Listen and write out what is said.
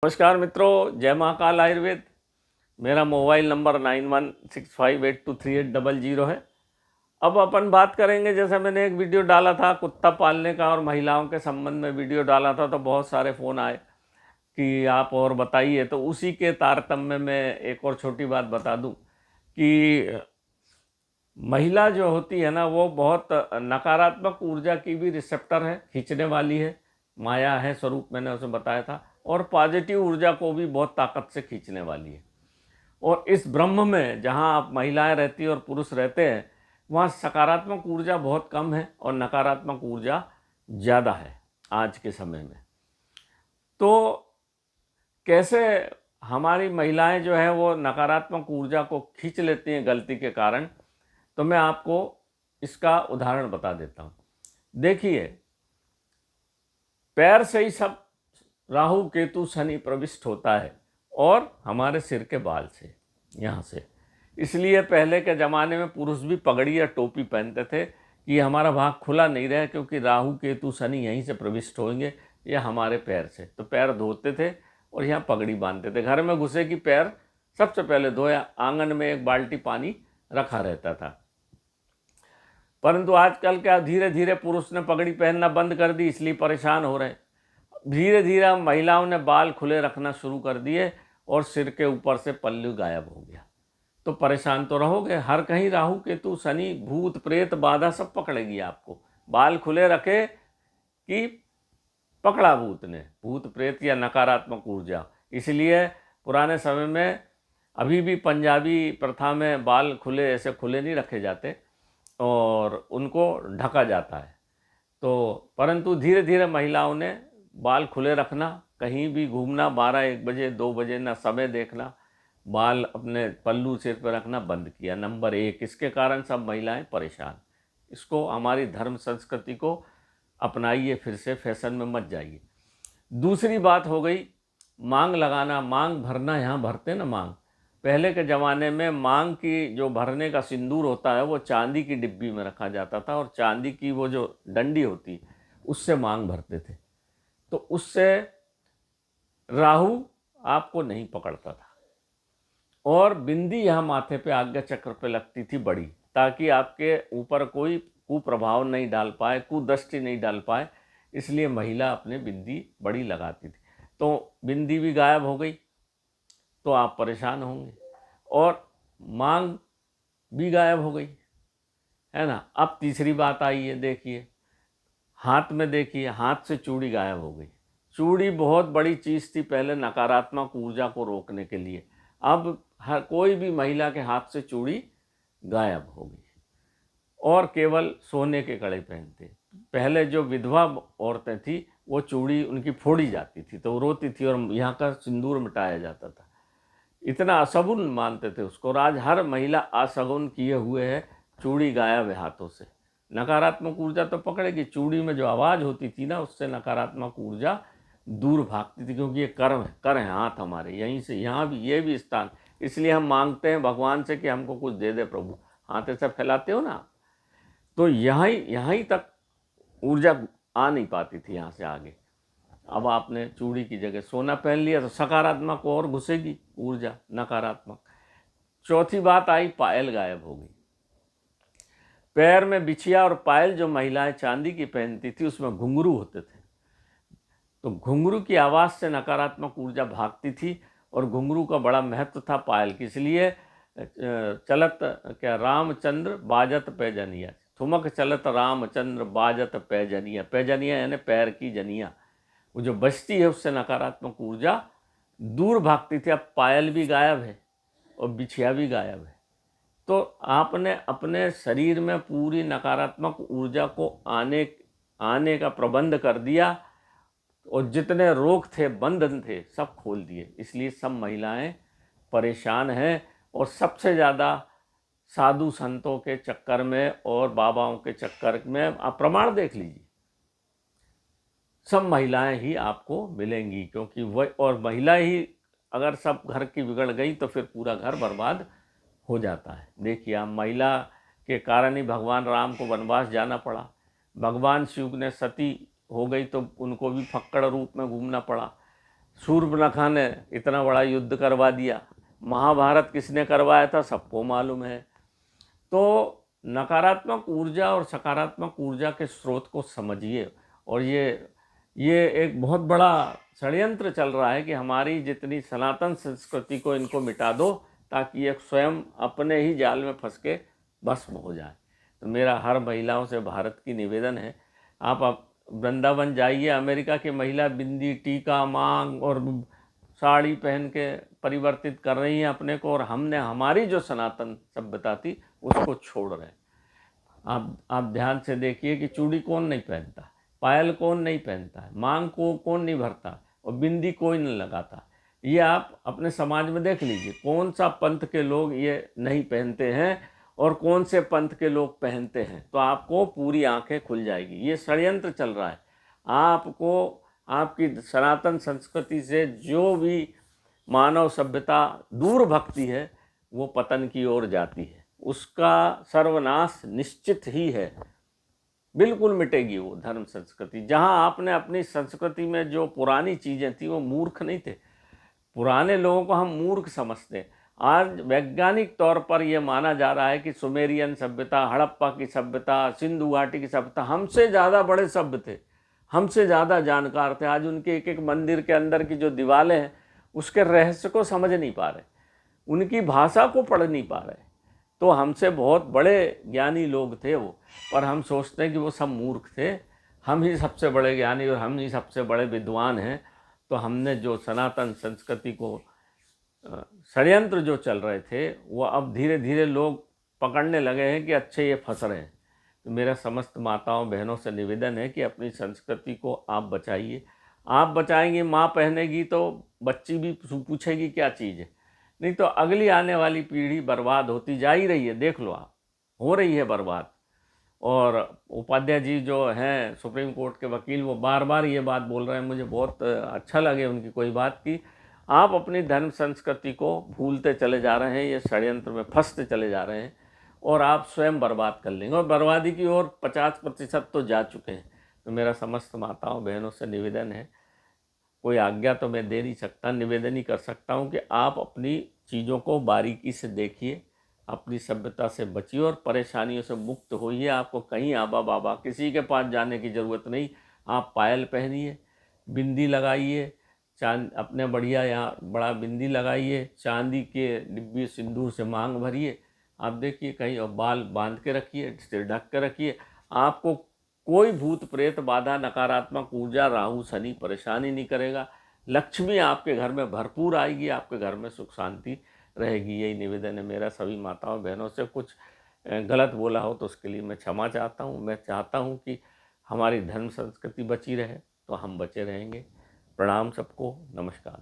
नमस्कार मित्रों, जय महाकाल आयुर्वेद। मेरा मोबाइल नंबर 9165823800 है। अब अपन बात करेंगे, जैसे मैंने एक वीडियो डाला था कुत्ता पालने का और महिलाओं के संबंध में वीडियो डाला था, तो बहुत सारे फ़ोन आए कि आप और बताइए। तो उसी के तारतम्य में एक और छोटी बात बता दूं कि महिला जो होती है ना, वो बहुत नकारात्मक ऊर्जा की भी रिसेप्टर है, खींचने वाली है, माया है स्वरूप, मैंने उसे बताया था। और पॉजिटिव ऊर्जा को भी बहुत ताकत से खींचने वाली है। और इस ब्रह्म में जहाँ आप महिलाएं रहती और पुरुष रहते हैं, वहाँ सकारात्मक ऊर्जा बहुत कम है और नकारात्मक ऊर्जा ज़्यादा है आज के समय में। तो कैसे हमारी महिलाएं जो है वो नकारात्मक ऊर्जा को खींच लेती हैं गलती के कारण, तो मैं आपको इसका उदाहरण बता देता हूँ। देखिए, पैर से ही सब राहु केतु शनि प्रविष्ट होता है और हमारे सिर के बाल से, यहाँ से। इसलिए पहले के ज़माने में पुरुष भी पगड़ी या टोपी पहनते थे कि हमारा भाग खुला नहीं रहे, क्योंकि राहु केतु शनि यहीं से प्रविष्ट होंगे या हमारे पैर से। तो पैर धोते थे और यहाँ पगड़ी बांधते थे। घर में घुसे कि पैर सबसे पहले धोया, आंगन में एक बाल्टी पानी रखा रहता था। परंतु आजकल क्या, धीरे धीरे पुरुष ने पगड़ी पहनना बंद कर दी, इसलिए परेशान हो रहे। धीरे धीरे महिलाओं ने बाल खुले रखना शुरू कर दिए और सिर के ऊपर से पल्लू गायब हो गया। तो परेशान तो रहोगे, हर कहीं राहु केतु शनि भूत प्रेत बाधा सब पकड़ेगी आपको। बाल खुले रखे कि पकड़ा भूत ने, भूत प्रेत या नकारात्मक ऊर्जा। इसलिए पुराने समय में, अभी भी पंजाबी प्रथा में बाल खुले, ऐसे खुले नहीं रखे जाते और उनको ढका जाता है। तो परंतु धीरे धीरे महिलाओं ने बाल खुले रखना, कहीं भी घूमना 12-1 बजे 2 बजे ना समय देखना, बाल अपने पल्लू सिर पर रखना बंद किया। नंबर 1, इसके कारण सब महिलाएं परेशान। इसको, हमारी धर्म संस्कृति को अपनाइए, फिर से फैशन में मत जाइए। दूसरी बात हो गई मांग लगाना, मांग भरना। यहाँ भरते ना मांग, पहले के ज़माने में मांग की जो भरने का सिंदूर होता है वो चांदी की डिब्बी में रखा जाता था, और चांदी की वो जो डंडी होती उससे मांग भरते थे। तो उससे राहु आपको नहीं पकड़ता था। और बिंदी यहाँ माथे पे आज्ञा चक्र पे लगती थी बड़ी, ताकि आपके ऊपर कोई कुप्रभाव नहीं डाल पाए, कुदृष्टि नहीं डाल पाए। इसलिए महिला अपने बिंदी बड़ी लगाती थी। तो बिंदी भी गायब हो गई तो आप परेशान होंगे, और मांग भी गायब हो गई, है ना। अब तीसरी बात आई है, देखिए हाथ में, देखिए हाथ से चूड़ी गायब हो गई। चूड़ी बहुत बड़ी चीज़ थी पहले नकारात्मक ऊर्जा को रोकने के लिए। अब हर कोई भी महिला के हाथ से चूड़ी गायब हो गई और केवल सोने के कड़े पहनते। पहले जो विधवा औरतें थी वो चूड़ी उनकी फोड़ी जाती थी तो वो रोती थी और यहाँ का सिंदूर मिटाया जाता था। इतना असगुन मानते थे उसको, और आज हर महिला असगुन किए हुए है, चूड़ी गायब है हाथों से। नकारात्मक ऊर्जा तो पकड़ेगी, चूड़ी में जो आवाज़ होती थी ना, उससे नकारात्मक ऊर्जा दूर भागती थी, क्योंकि ये कर्म है, कर है हाथ हमारे, यहीं से, यहाँ भी, ये भी स्थान। इसलिए हम मांगते हैं भगवान से कि हमको कुछ दे दे प्रभु, हाथ ऐसे फैलाते हो ना। तो यहाँ तक ऊर्जा आ नहीं पाती थी यहाँ से आगे। अब आपने चूड़ी की जगह सोना पहन लिया तो सकारात्मक और घुसेगी ऊर्जा, नकारात्मक। चौथी बात आई, पायल गायब हो गई। पैर में बिछिया और पायल जो महिलाएं चांदी की पहनती थी उसमें घुंघरू होते थे, तो घुंघरू की आवाज़ से नकारात्मक ऊर्जा भागती थी, और घुंघरू का बड़ा महत्व था पायल की। इसलिए चलत क्या, रामचंद्र बाजत पैजनिया, ठुमक चलत रामचंद्र बाजत पैजनिया। पैजनिया यानी पैर की जनिया, वो जो बजती है उससे नकारात्मक ऊर्जा दूर भागती थी। अब पायल भी गायब है और बिछिया भी गायब है। तो आपने अपने शरीर में पूरी नकारात्मक ऊर्जा को आने का प्रबंध कर दिया, और जितने रोग थे, बंधन थे, सब खोल दिए। इसलिए सब महिलाएं परेशान हैं, और सबसे ज़्यादा साधु संतों के चक्कर में और बाबाओं के चक्कर में, आप प्रमाण देख लीजिए, सब महिलाएं ही आपको मिलेंगी। क्योंकि वह, और महिला ही अगर सब घर की बिगड़ गई तो फिर पूरा घर बर्बाद हो जाता है। देखिए, आप महिला के कारण ही भगवान राम को वनवास जाना पड़ा। भगवान शिव ने सती हो गई तो उनको भी फक्कड़ रूप में घूमना पड़ा। शूर्पणखा ने इतना बड़ा युद्ध करवा दिया। महाभारत किसने करवाया था सबको मालूम है। तो नकारात्मक ऊर्जा और सकारात्मक ऊर्जा के स्रोत को समझिए। और ये एक बहुत बड़ा षड्यंत्र चल रहा है कि हमारी जितनी सनातन संस्कृति को इनको मिटा दो, ताकि ये स्वयं अपने ही जाल में फंस के भस्म हो जाए। तो मेरा हर महिलाओं से भारत की निवेदन है, आप वृंदावन जाइए, अमेरिका की महिला बिंदी, टीका, मांग और साड़ी पहन के परिवर्तित कर रही हैं अपने को, और हमने हमारी जो सनातन सभ्यता थी उसको छोड़ रहे हैं। आप ध्यान से देखिए कि चूड़ी कौन नहीं पहनता, पायल कौन नहीं पहनता है, मांग को कौन नहीं भरता, और बिंदी कोई नहीं लगाता। ये आप अपने समाज में देख लीजिए कौन सा पंथ के लोग ये नहीं पहनते हैं और कौन से पंथ के लोग पहनते हैं, तो आपको पूरी आंखें खुल जाएगी। ये षड्यंत्र चल रहा है। आपको आपकी सनातन संस्कृति से जो भी मानव सभ्यता दूर भक्ति है वो पतन की ओर जाती है, उसका सर्वनाश निश्चित ही है, बिल्कुल मिटेगी वो धर्म संस्कृति। जहाँ आपने अपनी संस्कृति में जो पुरानी चीज़ें थी वो मूर्ख नहीं थे, पुराने लोगों को हम मूर्ख समझते हैं। आज वैज्ञानिक तौर पर यह माना जा रहा है कि सुमेरियन सभ्यता, हड़प्पा की सभ्यता, सिंधु घाटी की सभ्यता हमसे ज़्यादा बड़े सभ्य थे, हमसे ज़्यादा जानकार थे। आज उनके एक एक मंदिर के अंदर की जो दीवारें हैं उसके रहस्य को समझ नहीं पा रहे, उनकी भाषा को पढ़ नहीं पा रहे। तो हमसे बहुत बड़े ज्ञानी लोग थे वो, पर हम सोचते हैं कि वो सब मूर्ख थे, हम ही सबसे बड़े ज्ञानी और हम ही सबसे बड़े विद्वान हैं। तो हमने जो सनातन संस्कृति को षड्यंत्र जो चल रहे थे वो अब धीरे धीरे लोग पकड़ने लगे हैं कि अच्छे ये फंस रहे हैं। तो मेरा समस्त माताओं बहनों से निवेदन है कि अपनी संस्कृति को आप बचाइए। आप बचाएंगी, माँ पहनेगी तो बच्ची भी पूछेगी क्या चीज़ है, नहीं तो अगली आने वाली पीढ़ी बर्बाद होती जा ही रही है। देख लो आप, हो रही है बर्बाद। और उपाध्याय जी जो हैं सुप्रीम कोर्ट के वकील, वो बार बार ये बात बोल रहे हैं, मुझे बहुत अच्छा लगे उनकी कोई बात की, आप अपनी धर्म संस्कृति को भूलते चले जा रहे हैं, ये षड्यंत्र में फंसते चले जा रहे हैं और आप स्वयं बर्बाद कर लेंगे, और बर्बादी की ओर 50% तो जा चुके हैं। तो मेरा समस्त माताओं बहनों से निवेदन है, कोई आज्ञा तो मैं दे नहीं सकता, निवेदन ही कर सकता हूँ कि आप अपनी चीज़ों को बारीकी से देखिए, अपनी सभ्यता से बचिए और परेशानियों से मुक्त होइए। आपको कहीं आबा बाबा किसी के पास जाने की ज़रूरत नहीं। आप पायल पहनिए, बिंदी लगाइए, चांद अपने बढ़िया यहाँ बड़ा बिंदी लगाइए, चांदी के डिब्बी सिंदूर से मांग भरिए, आप देखिए कहीं, और बाल बांध के रखिए, सिर ढक के रखिए। आपको कोई भूत प्रेत बाधा, नकारात्मक ऊर्जा, राहु शनि परेशानी नहीं करेगा। लक्ष्मी आपके घर में भरपूर आएगी, आपके घर में सुख शांति रहेगी। यही निवेदन है मेरा सभी माताओं बहनों से। कुछ गलत बोला हो तो उसके लिए मैं क्षमा चाहता हूँ। मैं चाहता हूँ कि हमारी धर्म संस्कृति बची रहे, तो हम बचे रहेंगे। प्रणाम सबको, नमस्कार।